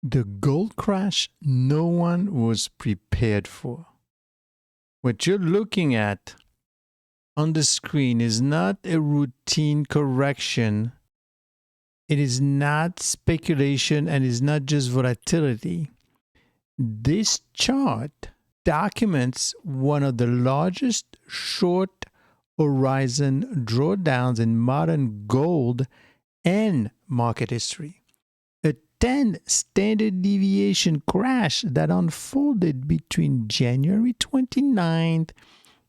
The gold crash no one was prepared for. What you're looking at on the screen is not a routine correction. It is not speculation and is not just volatility. This chart documents one of the largest short horizon drawdowns in modern gold and market history. A 10 standard deviation crash that unfolded between January 29th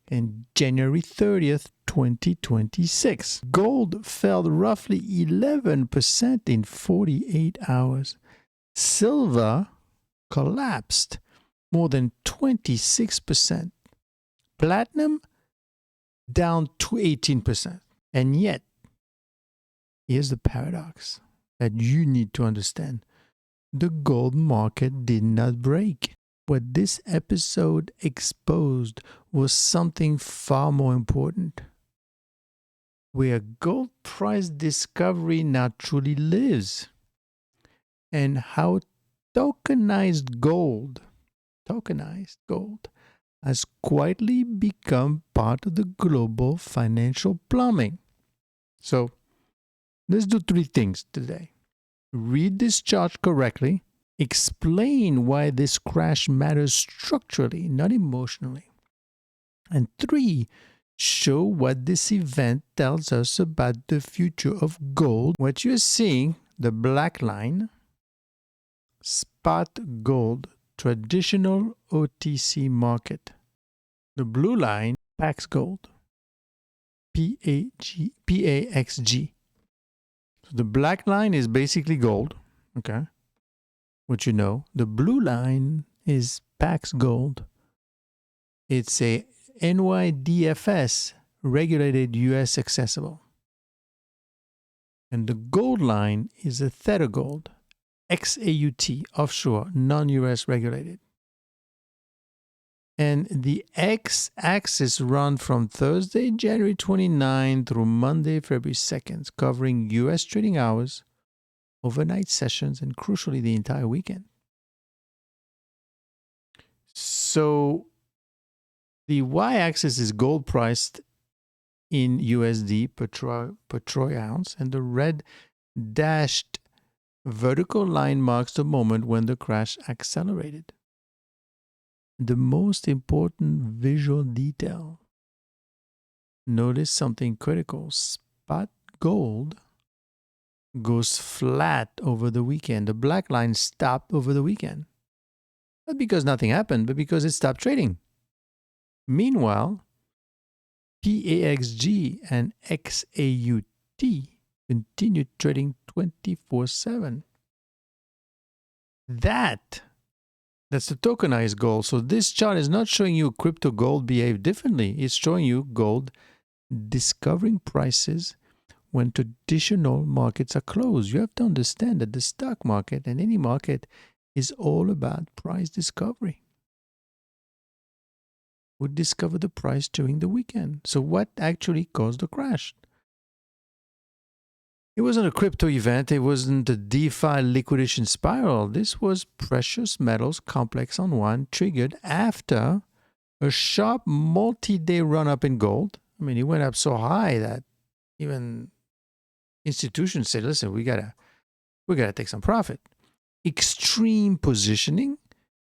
and January 30th, 2026. Gold fell roughly 11% in 48 hours. Silver collapsed more than 26%. Platinum down to 18%. And yet, here's the paradox that you need to understand. The gold market did not break. What this episode exposed was something far more important. Where gold price discovery naturally lives, and how tokenized gold has quietly become part of the global financial plumbing. So, let's do 3 things today. Read this chart correctly. Explain why this crash matters structurally, not emotionally. And 3, show what this event tells us about the future of gold. What you're seeing, the black line, spot gold, traditional OTC market. The blue line, PAXG gold, PAXG. So the black line is basically gold, okay? What you know. The blue line is PAXG gold. It's a NYDFS regulated US accessible. And the gold line is a Theta gold, XAUT, offshore, non-US regulated. And the X-axis run from Thursday, January 29 through Monday, February 2nd, covering US trading hours, overnight sessions, and crucially, the entire weekend. So the y-axis is gold priced in USD per troy ounce, and the red dashed vertical line marks the moment when the crash accelerated. The most important visual detail. Notice something critical. Spot gold goes flat over the weekend. The black line stopped over the weekend. Not because nothing happened, but because it stopped trading. Meanwhile, PAXG and XAUT continued trading 24/7. That's the tokenized gold. So this chart is not showing you crypto gold behave differently. It's showing you gold discovering prices when traditional markets are closed. You have to understand that the stock market and any market is all about price discovery. We discover the price during the weekend. So what actually caused the crash? It wasn't a crypto event. It wasn't a DeFi liquidation spiral. This was precious metals complex unwind triggered after a sharp multi-day run-up in gold. I mean, it went up so high that even institutions said, listen, we gotta take some profit. Extreme positioning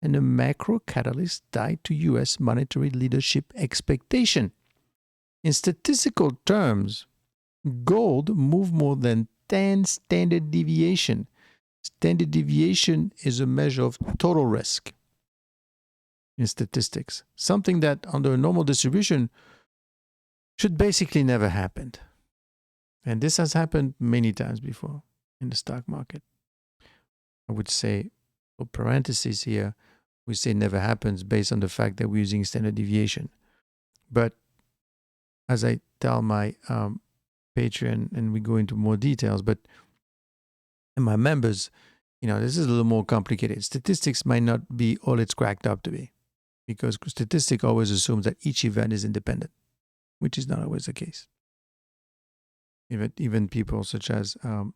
and a macro catalyst tied to US monetary leadership expectation. In statistical terms, gold moved more than 10 standard deviation. Standard deviation is a measure of total risk in statistics, something that under a normal distribution should basically never happen. And this has happened many times before in the stock market. I would say, for parentheses here, we say never happens based on the fact that we're using standard deviation. But as I tell my Patreon, and we go into more details, but in my members, this is a little more complicated. Statistics might not be all it's cracked up to be, because statistics always assumes that each event is independent, which is not always the case. Even people such as Terem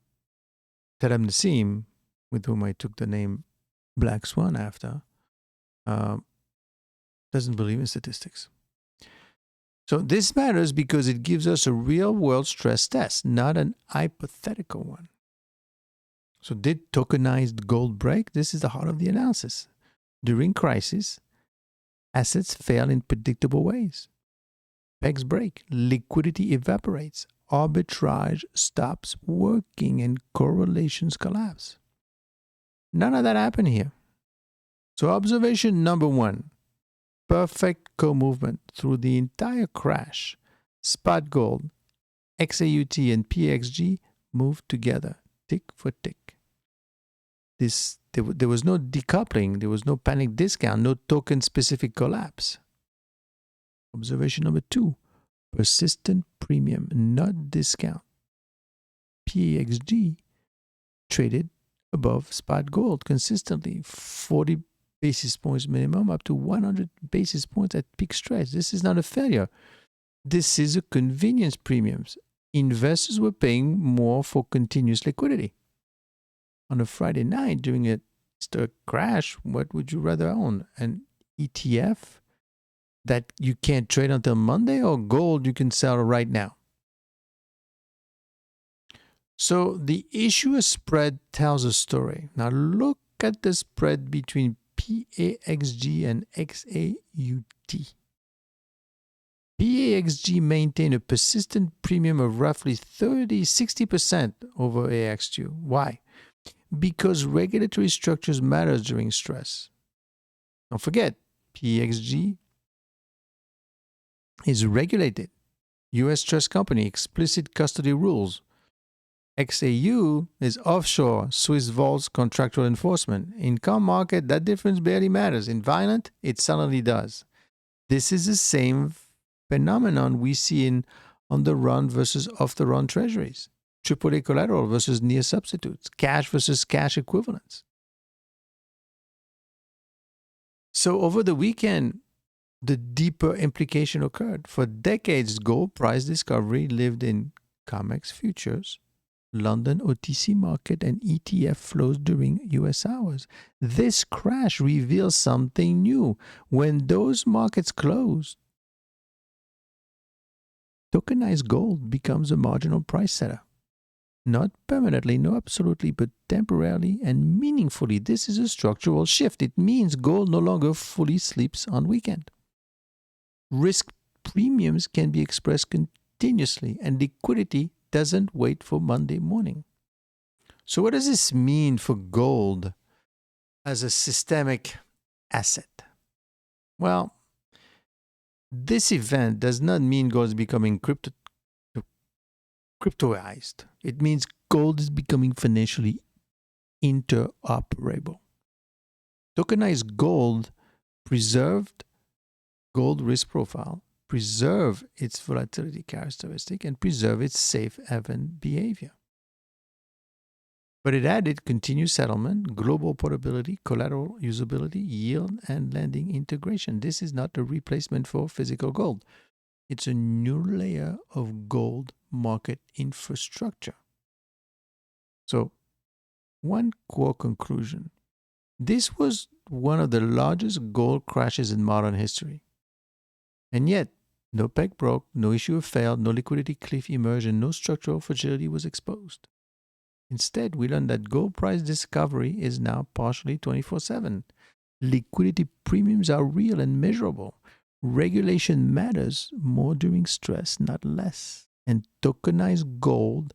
Nassim, with whom I took the name black swan after, doesn't believe in statistics. So this matters because it gives us a real world stress test, not an hypothetical one. So did tokenized gold break? This is the heart of the analysis. During crisis, assets fail in predictable ways. Pegs break, liquidity evaporates, arbitrage stops working, and correlations collapse. None of that happened here. So observation number one, perfect co-movement through the entire crash. Spot gold, XAUT, and PAXG moved together, tick for tick. There was no decoupling, there was no panic discount, no token-specific collapse. Observation number two, persistent premium, not discount. PAXG traded above spot gold consistently, 40 basis points minimum up to 100 basis points at peak stretch. This is not a failure. This is a convenience premiums. Investors were paying more for continuous liquidity. On a Friday night during a crash, what would you rather own? An ETF that you can't trade until Monday, or gold you can sell right now? So the issuer spread tells a story. Now look at the spread between PAXG and XAUT. PAXG maintained a persistent premium of roughly 60% over AX2. Why? Because regulatory structures matter during stress. Don't forget, PAXG is regulated. U.S. trust company, explicit custody rules. XAU is offshore, Swiss vaults, contractual enforcement. In calm market, that difference barely matters. In violent, it suddenly does. This is the same phenomenon we see in on-the-run versus off-the-run treasuries. AAA collateral versus near substitutes, cash versus cash equivalents. So over the weekend, the deeper implication occurred. For decades, gold price discovery lived in COMEX futures, London OTC market, and ETF flows during US hours. This crash reveals something new. When those markets close, tokenized gold becomes a marginal price setter. Not permanently, no absolutely, but temporarily and meaningfully. This is a structural shift. It means gold no longer fully sleeps on weekend. Risk premiums can be expressed continuously, and liquidity doesn't wait for Monday morning. So what does this mean for gold as a systemic asset? Well, this event does not mean gold is becoming cryptoized. It means gold is becoming financially interoperable. Tokenized gold preserved gold risk profile, preserve its volatility characteristic, and preserve its safe haven behavior. But it added continuous settlement, global portability, collateral usability, yield, and lending integration. This is not a replacement for physical gold. It's a new layer of gold market infrastructure. So, one core conclusion. This was one of the largest gold crashes in modern history. And yet, no peg broke, no issuer failed, no liquidity cliff emerged, and no structural fragility was exposed. Instead, we learned that gold price discovery is now partially 24/7. Liquidity premiums are real and measurable. Regulation matters more during stress, not less. And tokenized gold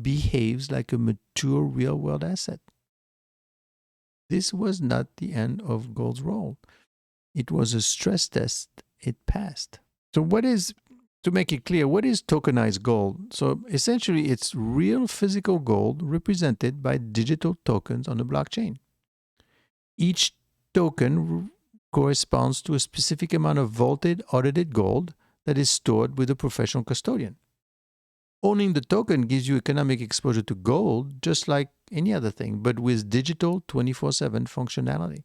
behaves like a mature real-world asset. This was not the end of gold's role. It was a stress test it passed. So to make it clear, what is tokenized gold? So essentially, it's real physical gold represented by digital tokens on the blockchain. Each token corresponds to a specific amount of vaulted, audited gold that is stored with a professional custodian. Owning the token gives you economic exposure to gold, just like any other thing, but with digital 24/7 functionality.